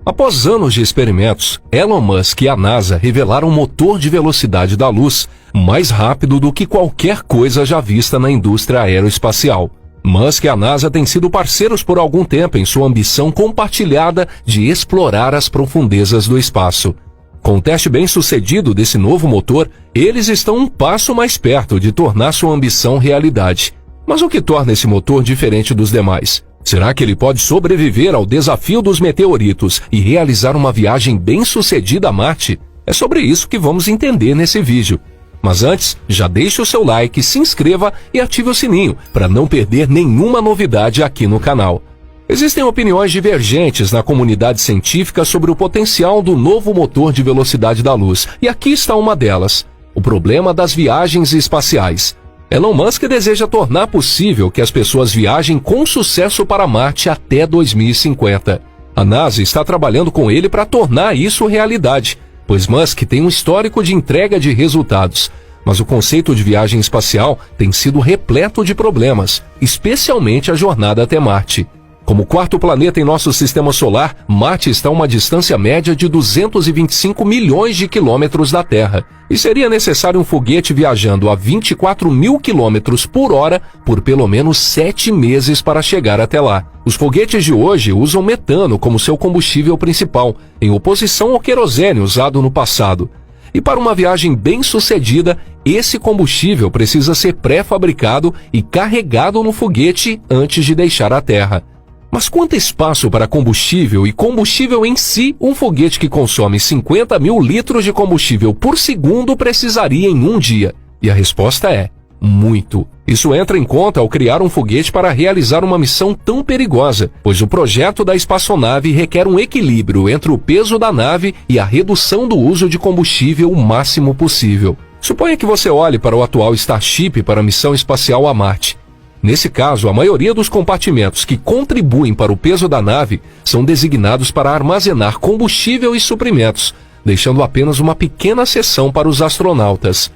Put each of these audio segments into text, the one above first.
Após anos de experimentos, Elon Musk e a NASA revelaram um motor de velocidade da luz mais rápido do que qualquer coisa já vista na indústria aeroespacial. Musk e a NASA têm sido parceiros por algum tempo em sua ambição compartilhada de explorar as profundezas do espaço. Com o teste bem-sucedido desse novo motor, eles estão um passo mais perto de tornar sua ambição realidade. Mas o que torna esse motor diferente dos demais? Será que ele pode sobreviver ao desafio dos meteoritos e realizar uma viagem bem-sucedida a Marte? É sobre isso que vamos entender nesse vídeo. Mas antes, já deixe o seu like, se inscreva e ative o sininho para não perder nenhuma novidade aqui no canal. Existem opiniões divergentes na comunidade científica sobre o potencial do novo motor de velocidade da luz, e aqui está uma delas: o problema das viagens espaciais. Elon Musk deseja tornar possível que as pessoas viajem com sucesso para Marte até 2050. A NASA está trabalhando com ele para tornar isso realidade, pois Musk tem um histórico de entrega de resultados. Mas o conceito de viagem espacial tem sido repleto de problemas, especialmente a jornada até Marte. Como quarto planeta em nosso sistema solar, Marte está a uma distância média de 225 milhões de quilômetros da Terra, e seria necessário um foguete viajando a 24 mil quilômetros por hora por pelo menos 7 meses para chegar até lá. Os foguetes de hoje usam metano como seu combustível principal, em oposição ao querosene usado no passado. E para uma viagem bem-sucedida, esse combustível precisa ser pré-fabricado e carregado no foguete antes de deixar a Terra. Mas quanto espaço para combustível e combustível em si um foguete que consome 50 mil litros de combustível por segundo precisaria em um dia? E a resposta é: muito. Isso entra em conta ao criar um foguete para realizar uma missão tão perigosa, pois o projeto da espaçonave requer um equilíbrio entre o peso da nave e a redução do uso de combustível o máximo possível. Suponha que você olhe para o atual Starship para a missão espacial a Marte. Nesse caso, a maioria dos compartimentos que contribuem para o peso da nave são designados para armazenar combustível e suprimentos, deixando apenas uma pequena seção para os astronautas.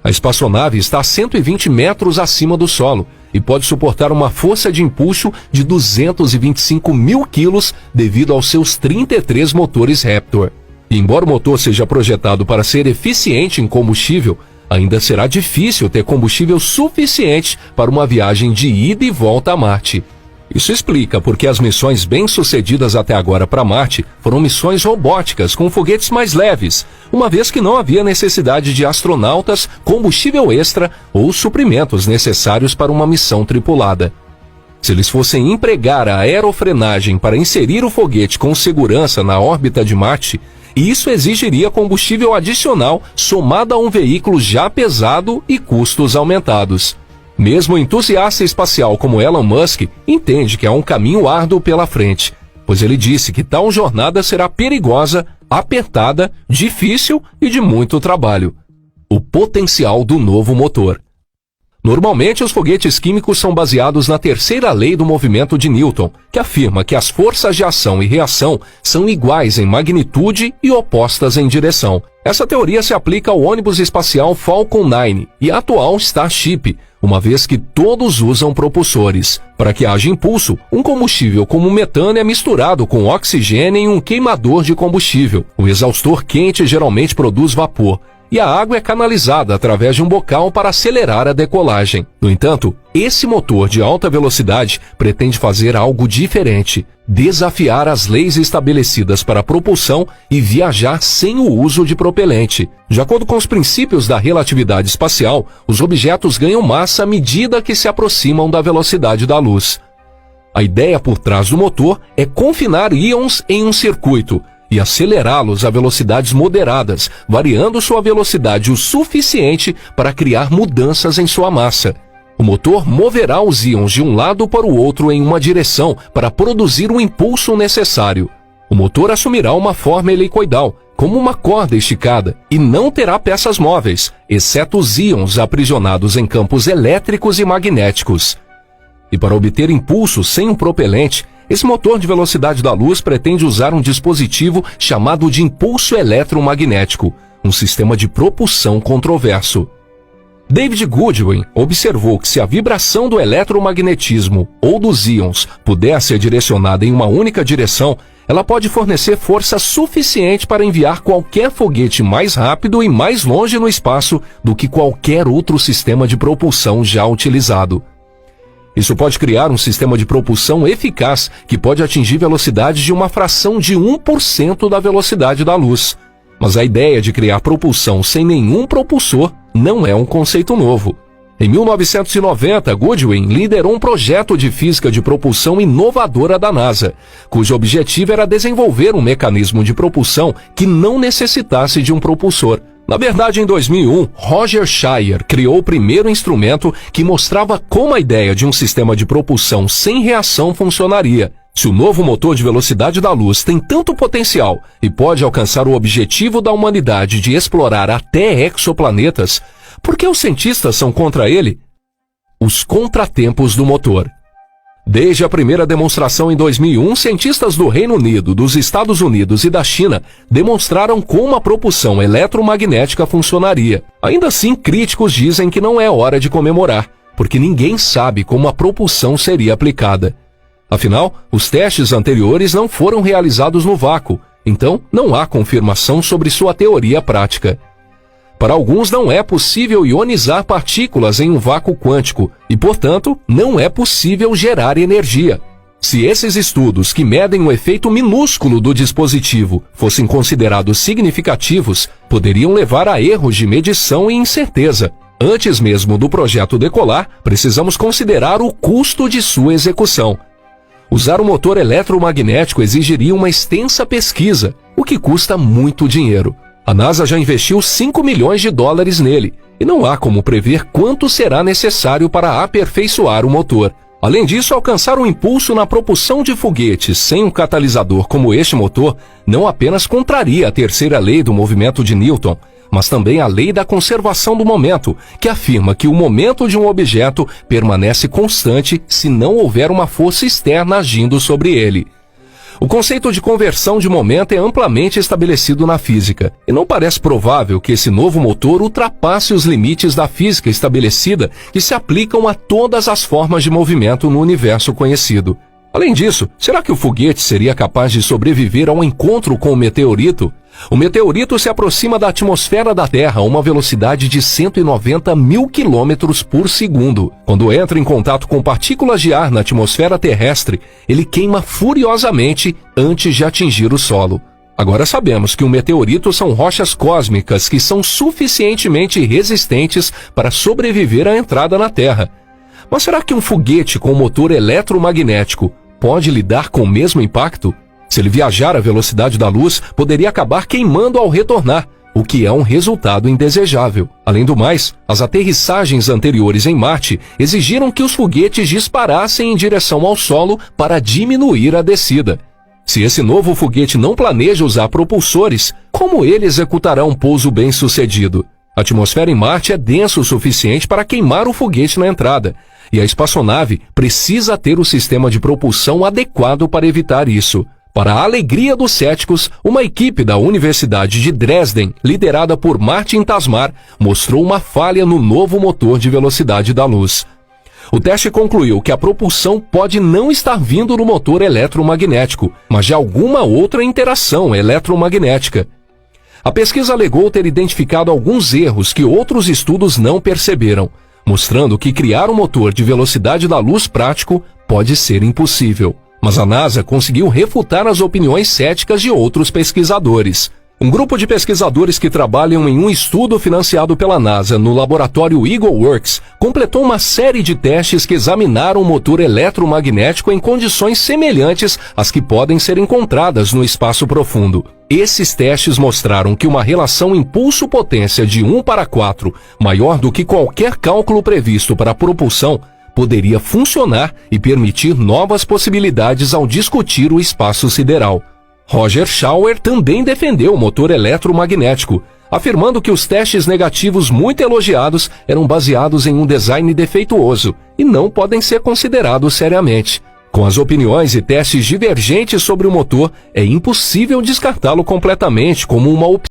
A espaçonave está a 120 metros acima do solo e pode suportar uma força de impulso de 225 mil quilos devido aos seus 33 motores Raptor. E embora o motor seja projetado para ser eficiente em combustível, ainda será difícil ter combustível suficiente para uma viagem de ida e volta a Marte. Isso explica porque as missões bem-sucedidas até agora para Marte foram missões robóticas com foguetes mais leves, uma vez que não havia necessidade de astronautas, combustível extra ou suprimentos necessários para uma missão tripulada. Se eles fossem empregar a aerofrenagem para inserir o foguete com segurança na órbita de Marte, isso exigiria combustível adicional somado a um veículo já pesado e custos aumentados. Mesmo o entusiasta espacial como Elon Musk entende que há um caminho árduo pela frente, pois ele disse que tal jornada será perigosa, apertada, difícil e de muito trabalho. O potencial do novo motor. Normalmente, os foguetes químicos são baseados na terceira lei do movimento de Newton, que afirma que as forças de ação e reação são iguais em magnitude e opostas em direção. Essa teoria se aplica ao ônibus espacial Falcon 9 e atual Starship, uma vez que todos usam propulsores. Para que haja impulso, um combustível como o metano é misturado com oxigênio em um queimador de combustível. O exaustor quente geralmente produz vapor, e a água é canalizada através de um bocal para acelerar a decolagem. No entanto, esse motor de alta velocidade pretende fazer algo diferente: desafiar as leis estabelecidas para a propulsão e viajar sem o uso de propelente. De acordo com os princípios da relatividade espacial, os objetos ganham massa à medida que se aproximam da velocidade da luz. A ideia por trás do motor é confinar íons em um circuito e acelerá-los a velocidades moderadas, variando sua velocidade o suficiente para criar mudanças em sua massa. O motor moverá os íons de um lado para o outro em uma direção para produzir o impulso necessário. O motor assumirá uma forma helicoidal, como uma corda esticada, e não terá peças móveis, exceto os íons aprisionados em campos elétricos e magnéticos. E para obter impulso sem um propelente, esse motor de velocidade da luz pretende usar um dispositivo chamado de impulso eletromagnético, um sistema de propulsão controverso. David Goodwin observou que se a vibração do eletromagnetismo ou dos íons puder ser direcionada em uma única direção, ela pode fornecer força suficiente para enviar qualquer foguete mais rápido e mais longe no espaço do que qualquer outro sistema de propulsão já utilizado. Isso pode criar um sistema de propulsão eficaz que pode atingir velocidades de uma fração de 1% da velocidade da luz. Mas a ideia de criar propulsão sem nenhum propulsor não é um conceito novo. Em 1990, Goodwin liderou um projeto de física de propulsão inovadora da NASA, cujo objetivo era desenvolver um mecanismo de propulsão que não necessitasse de um propulsor. Na verdade, em 2001, Roger Shire criou o primeiro instrumento que mostrava como a ideia de um sistema de propulsão sem reação funcionaria. Se o novo motor de velocidade da luz tem tanto potencial e pode alcançar o objetivo da humanidade de explorar até exoplanetas, por que os cientistas são contra ele? Os contratempos do motor. Desde a primeira demonstração em 2001, cientistas do Reino Unido, dos Estados Unidos e da China demonstraram como a propulsão eletromagnética funcionaria. Ainda assim, críticos dizem que não é hora de comemorar, porque ninguém sabe como a propulsão seria aplicada. Afinal, os testes anteriores não foram realizados no vácuo, então não há confirmação sobre sua teoria prática. Para alguns, não é possível ionizar partículas em um vácuo quântico e, portanto, não é possível gerar energia. Se esses estudos, que medem o efeito minúsculo do dispositivo, fossem considerados significativos, poderiam levar a erros de medição e incerteza. Antes mesmo do projeto decolar, precisamos considerar o custo de sua execução. Usar um motor eletromagnético exigiria uma extensa pesquisa, o que custa muito dinheiro. A NASA já investiu $5 milhões nele, e não há como prever quanto será necessário para aperfeiçoar o motor. Além disso, alcançar um impulso na propulsão de foguetes sem um catalisador como este motor não apenas contraria a terceira lei do movimento de Newton, mas também a lei da conservação do momento, que afirma que o momento de um objeto permanece constante se não houver uma força externa agindo sobre ele. O conceito de conversão de momento é amplamente estabelecido na física, e não parece provável que esse novo motor ultrapasse os limites da física estabelecida que se aplicam a todas as formas de movimento no universo conhecido. Além disso, será que o foguete seria capaz de sobreviver ao encontro com o meteorito? O meteorito se aproxima da atmosfera da Terra a uma velocidade de 190 mil quilômetros por segundo. Quando entra em contato com partículas de ar na atmosfera terrestre, ele queima furiosamente antes de atingir o solo. Agora sabemos que um meteorito são rochas cósmicas que são suficientemente resistentes para sobreviver à entrada na Terra. Mas será que um foguete com motor eletromagnético pode lidar com o mesmo impacto? Se ele viajar à velocidade da luz, poderia acabar queimando ao retornar, o que é um resultado indesejável. Além do mais, as aterrissagens anteriores em Marte exigiram que os foguetes disparassem em direção ao solo para diminuir a descida. Se esse novo foguete não planeja usar propulsores, como ele executará um pouso bem-sucedido? A atmosfera em Marte é densa o suficiente para queimar o foguete na entrada, e a espaçonave precisa ter o sistema de propulsão adequado para evitar isso. Para a alegria dos céticos, uma equipe da Universidade de Dresden, liderada por Martin Tasmar, mostrou uma falha no novo motor de velocidade da luz. O teste concluiu que a propulsão pode não estar vindo do motor eletromagnético, mas de alguma outra interação eletromagnética. A pesquisa alegou ter identificado alguns erros que outros estudos não perceberam, mostrando que criar um motor de velocidade da luz prático pode ser impossível. Mas a NASA conseguiu refutar as opiniões céticas de outros pesquisadores. Um grupo de pesquisadores que trabalham em um estudo financiado pela NASA no laboratório EagleWorks completou uma série de testes que examinaram o motor eletromagnético em condições semelhantes às que podem ser encontradas no espaço profundo. Esses testes mostraram que uma relação impulso-potência de 1:4, maior do que qualquer cálculo previsto para a propulsão, poderia funcionar e permitir novas possibilidades ao discutir o espaço sideral. Roger Shauer também defendeu o motor eletromagnético, afirmando que os testes negativos muito elogiados eram baseados em um design defeituoso e não podem ser considerados seriamente. Com as opiniões e testes divergentes sobre o motor, é impossível descartá-lo completamente como uma opção